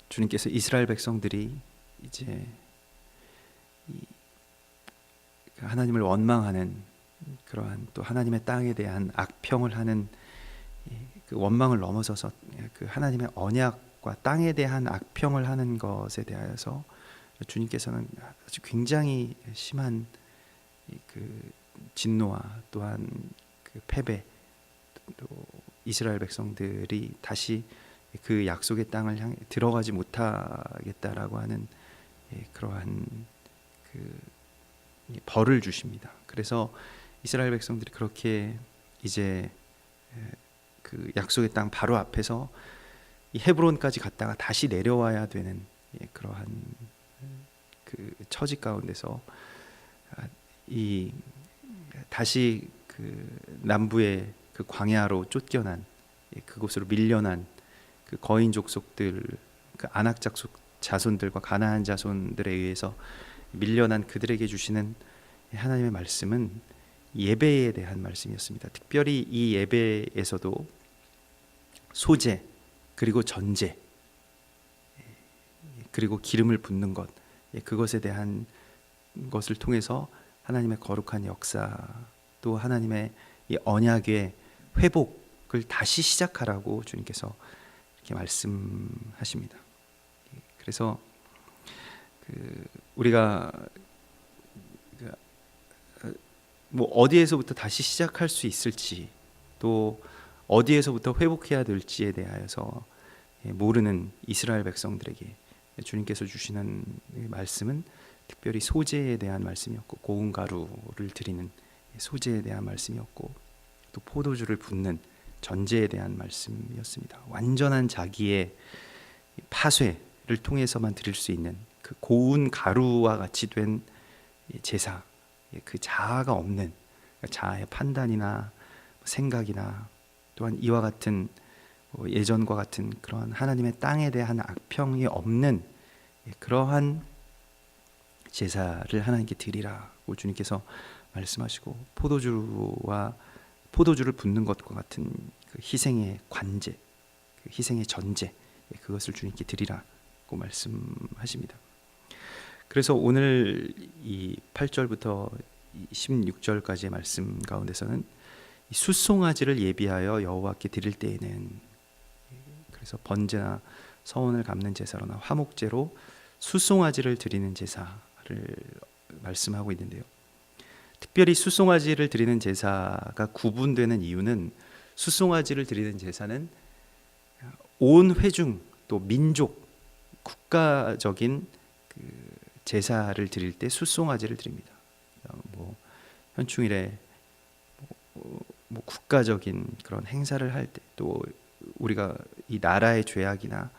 주님께서 이스라엘 백성들이 이제 하나님을 원망하는 그러한 또 하나님의 땅에 대한 악평을 하는 그 원망을 넘어서서 그 하나님의 언약과 땅에 대한 악평을 하는 것에 대하여서 주님께서는 아주 굉장히 심한 그 진노와 또한 그 패배, 또 이스라엘 백성들이 다시 그 약속의 땅을 향해 들어가지 못하겠다라고 하는 그러한 그 벌을 주십니다. 그래서 이스라엘 백성들이 그렇게 이제 그 약속의 땅 바로 앞에서 이 헤브론까지 갔다가 다시 내려와야 되는 그러한 그 처지 가운데서 이 다시 그 남부의 그 광야로 쫓겨난 그곳으로 밀려난 그 거인 족속들, 그 아낙 자손들과 가나안 자손들에 의해서 밀려난 그들에게 주시는 하나님의 말씀은 예배에 대한 말씀이었습니다. 특별히 이 예배에서도 소제, 그리고 전제, 그리고 기름을 붓는 것, 그것에 대한 것을 통해서 하나님의 거룩한 역사, 또 하나님의 이 언약의 회복을 다시 시작하라고 주님께서 이렇게 말씀하십니다. 그래서 우리가 뭐 어디에서부터 다시 시작할 수 있을지, 또 어디에서부터 회복해야 될지에 대하여서 모르는 이스라엘 백성들에게 주님께서 주시는 말씀은 특별히 소재에 대한 말씀이었고, 고운 가루를 드리는 소재에 대한 말씀이었고, 또 포도주를 붓는 전제에 대한 말씀이었습니다. 완전한 자기의 파쇄를 통해서만 드릴 수 있는 그 고운 가루와 같이 된 제사, 그 자아가 없는 자아의 판단이나 생각이나 또한 이와 같은 예전과 같은 그러한 하나님의 땅에 대한 악평이 없는 그러한 제사를 하나님께 드리라고 주님께서 말씀하시고, 포도주를 붓는 것과 같은 그 희생의 관제, 그 희생의 전제, 그것을 주님께 드리라고 말씀하십니다. 그래서 오늘 이 8절부터 16절까지의 말씀 가운데서는 이 숫송아지를 예비하여 여호와께 드릴 때에는, 그래서 번제나 서원을 갚는 제사로나 화목제로 숫송아지를 드리는 제사를 말씀하고 있는데요. 특별히 숫송아지를 드리는 제사가 구분되는 이유는, 숫송아지를 드리는 제사는 온 회중, 또 민족, 국가적인 그 제사를 드릴 때 숫송아지를 드립니다. 뭐 현충일에 뭐 국가적인 그런 행사를 할 때, 또 우리가 이 나라의 죄악이나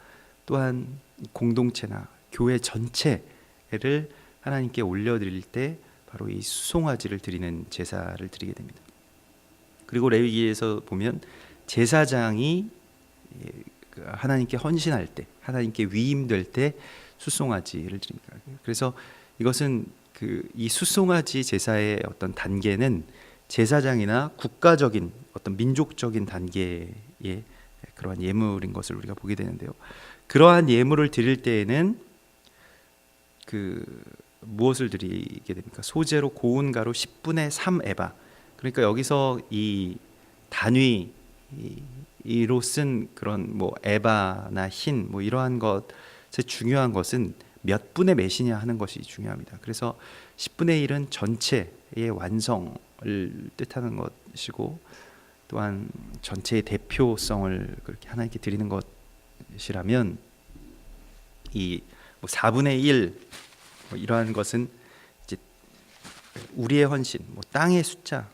또한 공동체나 교회 전체를 하나님께 올려드릴 때 바로 이 숫송아지를 드리는 제사를 드리게 됩니다. 그리고 레위기에서 보면 제사장이 하나님께 헌신할 때, 하나님께 위임될 때 숫송아지를 드립니다. 그래서 이것은 이 숫송아지 제사의 어떤 단계는 제사장이나 국가적인 어떤 민족적인 단계의 그러한 예물인 것을 우리가 보게 되는데요. 그러한 예물을 드릴 때에는 무엇을 드리게 됩니까? 소재로 고운 가루 10분의 3 에바. 그러니까 여기서 이 단위로 쓴 그런 뭐 에바나 흰 뭐 이러한 것의 중요한 것은 몇 분의 몇이냐 하는 것이 중요합니다. 그래서 10분의 1은 전체의 완성을 뜻하는 것이고, 또한 전체의 대표성을 그렇게 하나님께 드리는 것이라면, 이 4분의 1 이러한 것은 이제 우리의 헌신, 땅의 숫자,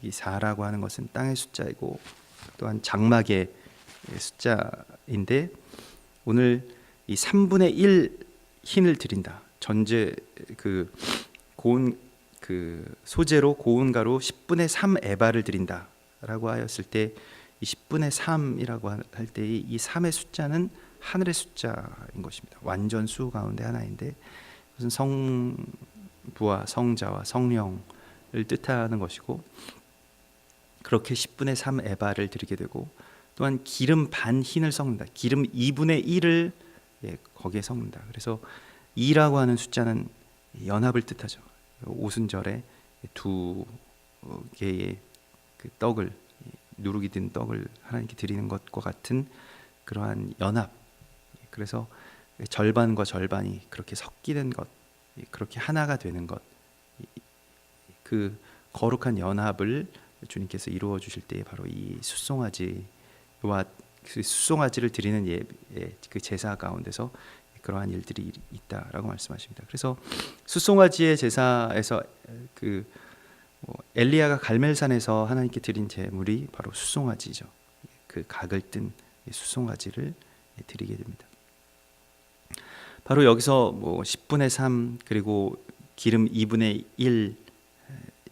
이 4라고 하는 것은 땅의 숫자이고, 또한 장막의 숫자인데, 오늘 이 3분의 1 흰을 드린다. 전제 고운 소재로 고운 가루 10분의 3 에바를 드린다라고 하였을 때, 이 10분의 3이라고 할 때 이 3의 숫자는 하늘의 숫자인 것입니다. 완전 수 가운데 하나인데, 그것은 성부와 성자와 성령을 뜻하는 것이고, 그렇게 10분의 3 에바를 드리게 되고, 또한 기름 반 흰을 섞는다. 기름 2분의 1을 거기에 섞는다. 그래서 2라고 하는 숫자는 연합을 뜻하죠. 오순절에 두 개의 그 떡을, 누룩이 든 떡을 하나님께 드리는 것과 같은 그러한 연합. 그래서 절반과 절반이 그렇게 섞이는 것, 그렇게 하나가 되는 것, 그 거룩한 연합을 주님께서 이루어 주실 때에 바로 이 숫송아지와 그 숫송아지를 드리는 그 제사 가운데서 그러한 일들이 있다라고 말씀하십니다. 그래서 숫송아지의 제사에서 엘리야가 갈멜산에서 하나님께 드린 제물이 바로 숫송아지죠. 그 각을 뜬 숫송아지를 드리게 됩니다. 바로 여기서 10분의 3 그리고 기름 2분의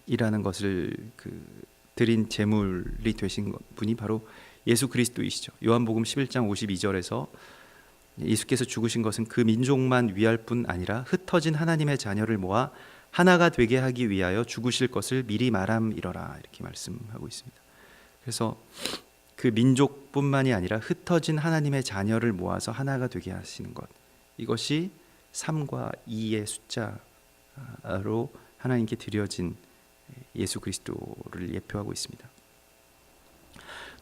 1이라는 것을 드린 제물이 되신 분이 바로 예수 그리스도이시죠. 요한복음 11장 52절에서 예수께서 죽으신 것은 그 민족만 위할 뿐 아니라 흩어진 하나님의 자녀를 모아 하나가 되게 하기 위하여 죽으실 것을 미리 말함이러라, 이렇게 말씀하고 있습니다. 그래서 그 민족뿐만이 아니라 흩어진 하나님의 자녀를 모아서 하나가 되게 하시는 것, 이것이 3과 2의 숫자로 하나님께 드려진 예수 그리스도를 예표하고 있습니다.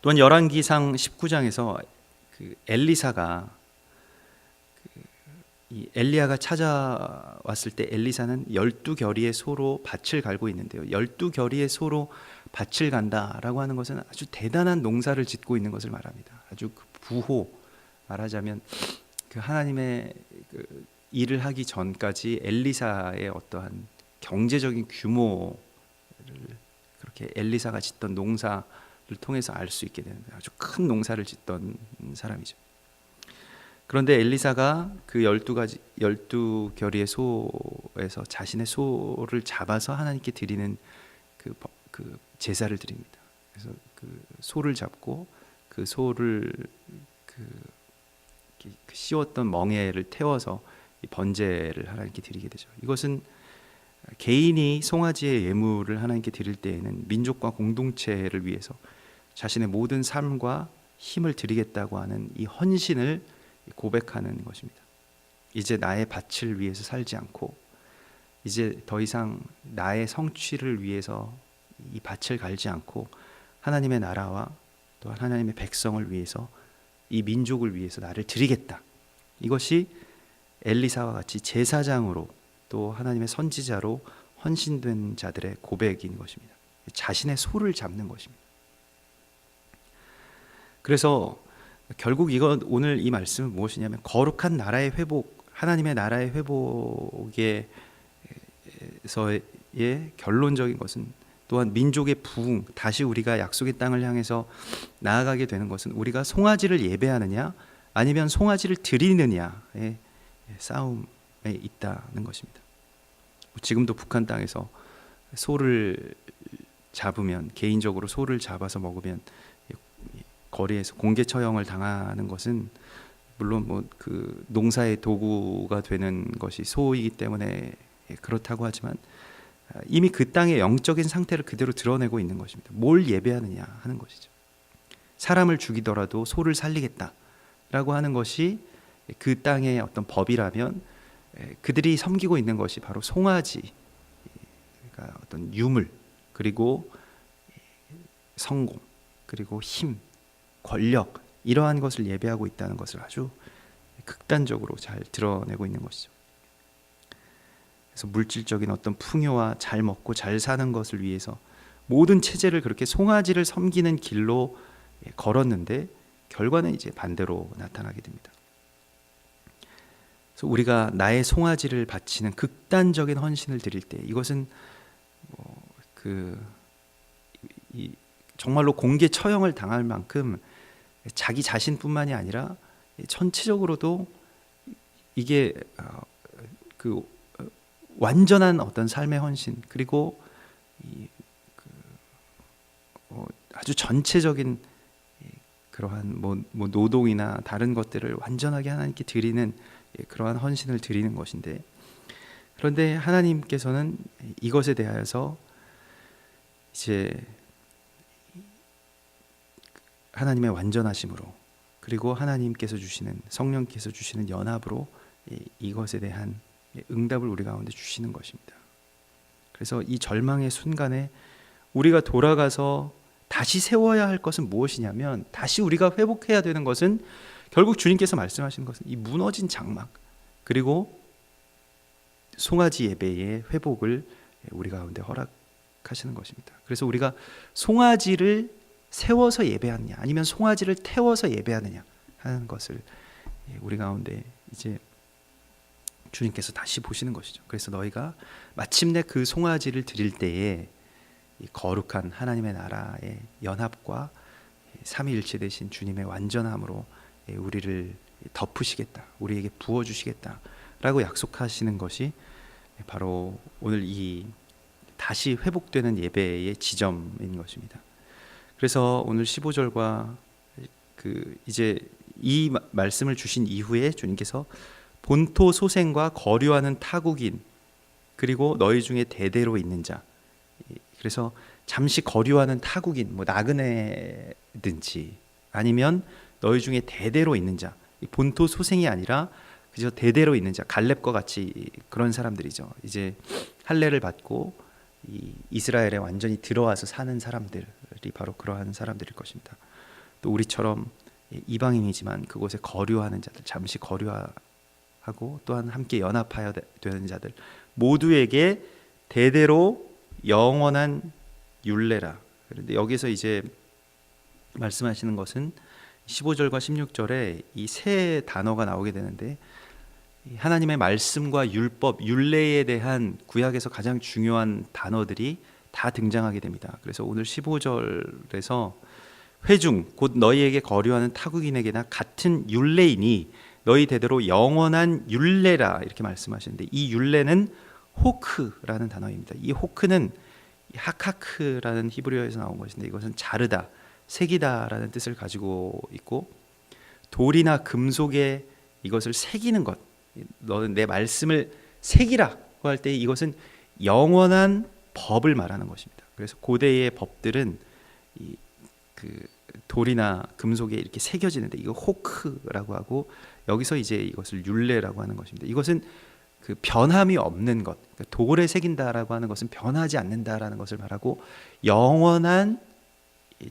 또한 열왕기상 19장에서 그 엘리사가 이 엘리야가 찾아왔을 때 엘리사는 12겨리의 소로 밭을 갈고 있는데요. 12겨리의 소로 밭을 간다라고 하는 것은 아주 대단한 농사를 짓고 있는 것을 말합니다. 아주 부호, 말하자면 그 하나님의 그 일을 하기 전까지 엘리사의 어떠한 경제적인 규모를 그렇게 엘리사가 짓던 농사를 통해서 알 수 있게 되는, 아주 큰 농사를 짓던 사람이죠. 그런데 엘리사가 그 12겨리의 소에서 자신의 소를 잡아서 하나님께 드리는 그 제사를 드립니다. 그래서 그 소를 잡고 그 소를 그 씌웠던 멍에를 태워서 번제를 하나님께 드리게 되죠. 이것은 개인이 송아지의 예물을 하나님께 드릴 때에는 민족과 공동체를 위해서 자신의 모든 삶과 힘을 드리겠다고 하는 이 헌신을 고백하는 것입니다. 이제 나의 밭을 위해서 살지 않고 이제 더 이상 나의 성취를 위해서 이 밭을 갈지 않고 하나님의 나라와 또 하나님의 백성을 위해서, 이 민족을 위해서 나를 드리겠다. 이것이 엘리사와 같이 제사장으로 또 하나님의 선지자로 헌신된 자들의 고백인 것입니다. 자신의 소를 잡는 것입니다. 그래서 결국 오늘 이 말씀은 무엇이냐면 거룩한 나라의 회복, 하나님의 나라의 회복에서의 결론적인 것은, 또한 민족의 부흥, 다시 우리가 약속의 땅을 향해서 나아가게 되는 것은 우리가 송아지를 예배하느냐 아니면 송아지를 드리느냐의 싸움에 있다는 것입니다. 지금도 북한 땅에서 소를 잡으면, 개인적으로 소를 잡아서 먹으면 거리에서 공개 처형을 당하는 것은 물론 그 농사의 도구가 되는 것이 소이기 때문에 그렇다고 하지만 이미 그 땅의 영적인 상태를 그대로 드러내고 있는 것입니다. 뭘 예배하느냐 하는 것이죠. 사람을 죽이더라도 소를 살리겠다라고 하는 것이 그 땅의 어떤 법이라면, 그들이 섬기고 있는 것이 바로 송아지, 그러니까 어떤 유물, 그리고 성공, 그리고 힘, 권력, 이러한 것을 예배하고 있다는 것을 아주 극단적으로 잘 드러내고 있는 것이죠. 그래서 물질적인 어떤 풍요와 잘 먹고 잘 사는 것을 위해서 모든 체제를 그렇게 송아지를 섬기는 길로 걸었는데 결과는 이제 반대로 나타나게 됩니다. 그래서 우리가 나의 송아지를 바치는 극단적인 헌신을 드릴 때, 이것은 정말로 공개 처형을 당할 만큼 자기 자신뿐만이 아니라 전체적으로도 이게 완전한 어떤 삶의 헌신, 그리고 아주 전체적인 그러한 노동이나 다른 것들을 완전하게 하나님께 드리는 그러한 헌신을 드리는 것인데, 그런데 하나님께서는 이것에 대하여서 이제 하나님의 완전하심으로, 그리고 하나님께서 주시는, 성령께서 주시는 연합으로 이것에 대한 응답을 우리 가운데 주시는 것입니다. 그래서 이 절망의 순간에 우리가 돌아가서 다시 세워야 할 것은 무엇이냐면, 다시 우리가 회복해야 되는 것은 결국 주님께서 말씀하시는 것은 이 무너진 장막, 그리고 송아지 예배의 회복을 우리 가운데 허락하시는 것입니다. 그래서 우리가 송아지를 세워서 예배하느냐, 아니면 송아지를 태워서 예배하느냐 하는 것을 우리 가운데 이제 주님께서 다시 보시는 것이죠. 그래서 너희가 마침내 그 송아지를 드릴 때에 이 거룩한 하나님의 나라의 연합과 삼위일체 되신 주님의 완전함으로 우리를 덮으시겠다, 우리에게 부어주시겠다라고 약속하시는 것이 바로 오늘 이 다시 회복되는 예배의 지점인 것입니다. 그래서 오늘 15절과 이제 이 말씀을 주신 이후에 주님께서 본토 소생과 거류하는 타국인, 그리고 너희 중에 대대로 있는 자, 그래서 잠시 거류하는 타국인, 뭐 나그네든지 아니면 너희 중에 대대로 있는 자, 본토 소생이 아니라 그저 대대로 있는 자, 갈렙과 같이 그런 사람들이죠. 이제 할례를 받고 이 이스라엘에 완전히 들어와서 사는 사람들이 바로 그러한 사람들일 것입니다. 또 우리처럼 이방인이지만 그곳에 거류하는 자들, 잠시 거류하고 또한 함께 연합하여 되는 자들 모두에게 대대로 영원한 율례라. 그런데 여기서 이제 말씀하시는 것은 15절과 16절에 이 세 단어가 나오게 되는데, 하나님의 말씀과 율법, 율례에 대한 구약에서 가장 중요한 단어들이 다 등장하게 됩니다. 그래서 오늘 15절에서 회중 곧 너희에게 거류하는 타국인에게나 같은 율례이니 너희 대대로 영원한 율례라 이렇게 말씀하시는데, 이 율례는 호크라는 단어입니다. 이 호크는 하카크라는 히브리어에서 나온 것인데, 이것은 자르다, 새기다라는 뜻을 가지고 있고, 돌이나 금속에 이것을 새기는 것, 너는 내 말씀을 새기라고 할 때 이것은 영원한 법을 말하는 것입니다. 그래서 고대의 법들은 돌이나 금속에 이렇게 새겨지는데 이거 호크라고 하고, 여기서 이제 이것을 율례라고 하는 것입니다. 이것은 그 변함이 없는 것, 그러니까 돌에 새긴다라고 하는 것은 변하지 않는다라는 것을 말하고, 영원한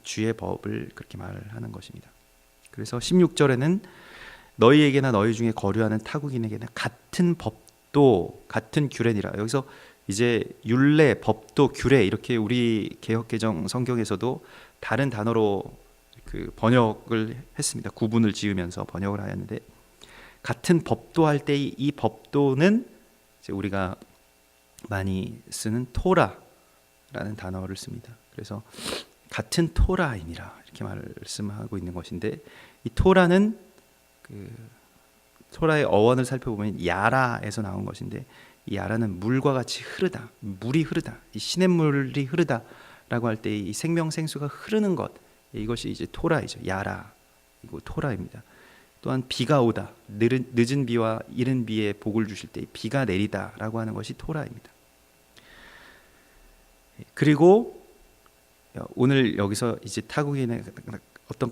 주의 법을 그렇게 말하는 것입니다. 그래서 16절에는 너희에게나 너희 중에 거류하는 타국인에게나 같은 법도 같은 규례니라. 여기서 이제 율례, 법도, 규례 이렇게 우리 개역개정 성경에서도 다른 단어로 번역을 했습니다. 구분을 지으면서 번역을 하였는데, 같은 법도 할 때 이 법도는 이제 우리가 많이 쓰는 토라라는 단어를 씁니다. 그래서 같은 토라이니라 이렇게 말씀하고 있는 것인데, 이 토라는 토라의 어원을 살펴보면 야라에서 나온 것인데, 이 야라는 물과 같이 흐르다, 물이 흐르다, 이 시냇물이 흐르다라고 할 때 이 생명생수가 흐르는 것, 이것이 이제 토라이죠. 야라이고 토라입니다. 또한 비가 오다, 늦은 비와 이른 비에 복을 주실 때 비가 내리다라고 하는 것이 토라입니다. 그리고 오늘 여기서 이제 타국인의 어떤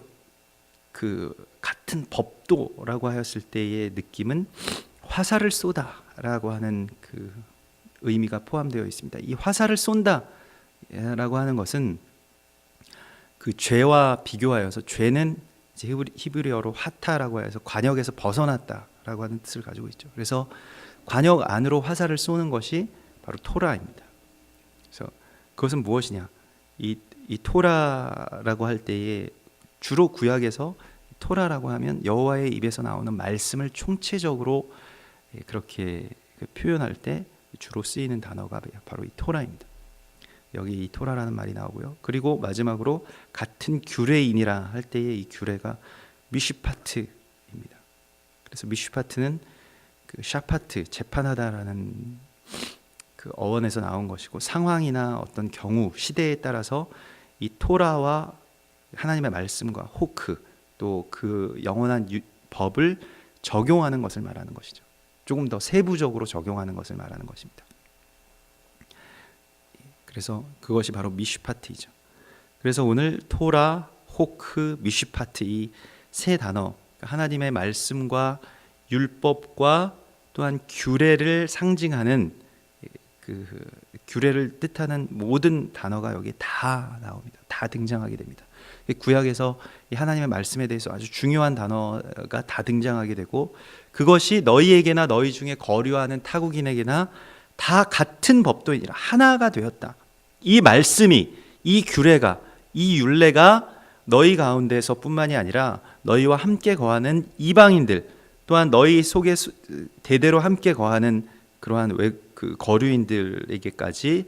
같은 법도라고 하였을 때의 느낌은 화살을 쏘다라고 하는 그 의미가 포함되어 있습니다. 이 화살을 쏜다라고 하는 것은 그 죄와 비교하여서, 죄는 이제 히브리어로 하타라고 해서 관역에서 벗어났다라고 하는 뜻을 가지고 있죠. 그래서 관역 안으로 화살을 쏘는 것이 바로 토라입니다. 그래서 그것은 무엇이냐? 이 토라라고 할 때에 주로 구약에서 토라라고 하면 여호와의 입에서 나오는 말씀을 총체적으로 그렇게 표현할 때 주로 쓰이는 단어가 바로 이 토라입니다. 여기 이 토라라는 말이 나오고요. 그리고 마지막으로 같은 규례인이라 할 때의 이 규례가 미슈파트입니다. 그래서 미슈파트는 샤파트, 재판하다라는 그 어원에서 나온 것이고, 상황이나 어떤 경우, 시대에 따라서 이 토라와 하나님의 말씀과 호크, 또 그 영원한 법을 적용하는 것을 말하는 것이죠. 조금 더 세부적으로 적용하는 것을 말하는 것입니다. 그래서 그것이 바로 미슈파트이죠. 그래서 오늘 토라, 호크, 미슈파트 이 세 단어, 하나님의 말씀과 율법과 또한 규례를 상징하는 그 규례를 뜻하는 모든 단어가 여기 다 나옵니다. 다 등장하게 됩니다. 구약에서 이 하나님의 말씀에 대해서 아주 중요한 단어가 다 등장하게 되고, 그것이 너희에게나 너희 중에 거류하는 타국인에게나 다 같은 법도이니라, 하나가 되었다. 이 말씀이, 이 규례가, 이 율례가 너희 가운데서 뿐만이 아니라 너희와 함께 거하는 이방인들, 또한 너희 속에 대대로 함께 거하는 그러한 그 거류인들에게까지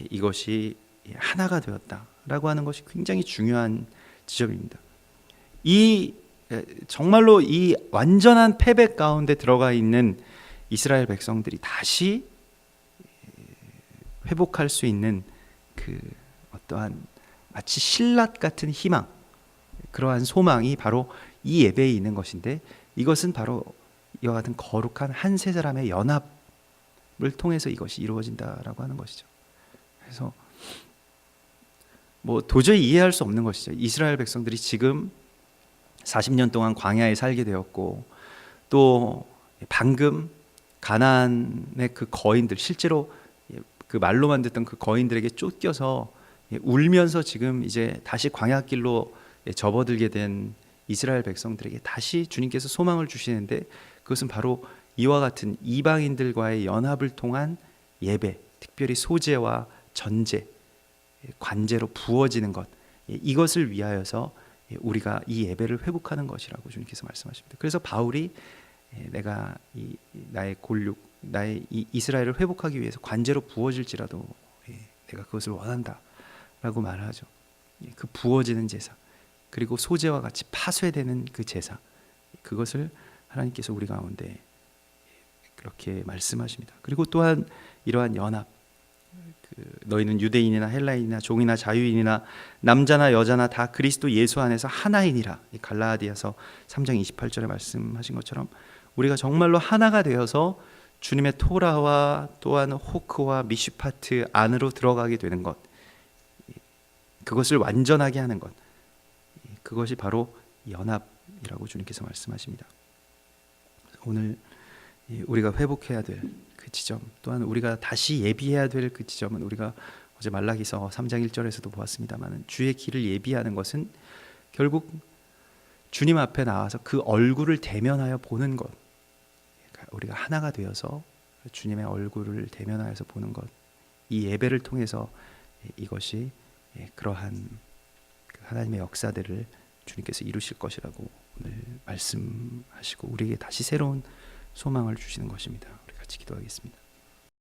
이것이 하나가 되었다라고 하는 것이 굉장히 중요한 지점입니다. 이 정말로 이 완전한 패배 가운데 들어가 있는 이스라엘 백성들이 다시 회복할 수 있는 그 어떠한 마치 신라 같은 희망, 그러한 소망이 바로 이 예배에 있는 것인데, 이것은 바로 이와 같은 거룩한 한 세 사람의 연합을 통해서 이것이 이루어진다라고 하는 것이죠. 그래서 뭐 도저히 이해할 수 없는 것이죠. 이스라엘 백성들이 지금 40년 동안 광야에 살게 되었고, 또 방금 가나안의 그 거인들, 실제로 그 말로만 듣던 그 거인들에게 쫓겨서 울면서 지금 이제 다시 광야길로 접어들게 된 이스라엘 백성들에게 다시 주님께서 소망을 주시는데, 그것은 바로 이와 같은 이방인들과의 연합을 통한 예배, 특별히 소제와 전제, 관제로 부어지는 것, 이것을 위하여서 우리가 이 예배를 회복하는 것이라고 주님께서 말씀하십니다. 그래서 바울이 내가 나의 골육, 나의 이 이스라엘을 회복하기 위해서 관제로 부어질지라도 내가 그것을 원한다라고 말하죠. 그 부어지는 제사, 그리고 소제와 같이 파쇄되는 그 제사, 그것을 하나님께서 우리 가운데 그렇게 말씀하십니다. 그리고 또한 이러한 연합, 너희는 유대인이나 헬라인이나 종이나 자유인이나 남자나 여자나 다 그리스도 예수 안에서 하나이니라. 갈라디아서 3장 28절에 말씀하신 것처럼 우리가 정말로 하나가 되어서 주님의 토라와 또한 호크와 미슈파트 안으로 들어가게 되는 것, 그것을 완전하게 하는 것, 그것이 바로 연합이라고 주님께서 말씀하십니다. 오늘 우리가 회복해야 될 그 지점, 또한 우리가 다시 예비해야 될 그 지점은, 우리가 어제 말라기서 3장 1절에서도 보았습니다만, 주의 길을 예비하는 것은 결국 주님 앞에 나와서 그 얼굴을 대면하여 보는 것, 우리가 하나가 되어서 주님의 얼굴을 대면하여서 보는 것, 이 예배를 통해서 이것이 그러한 하나님의 역사들을 주님께서 이루실 것이라고 오늘 말씀하시고 우리에게 다시 새로운 소망을 주시는 것입니다. 우리 같이 기도하겠습니다.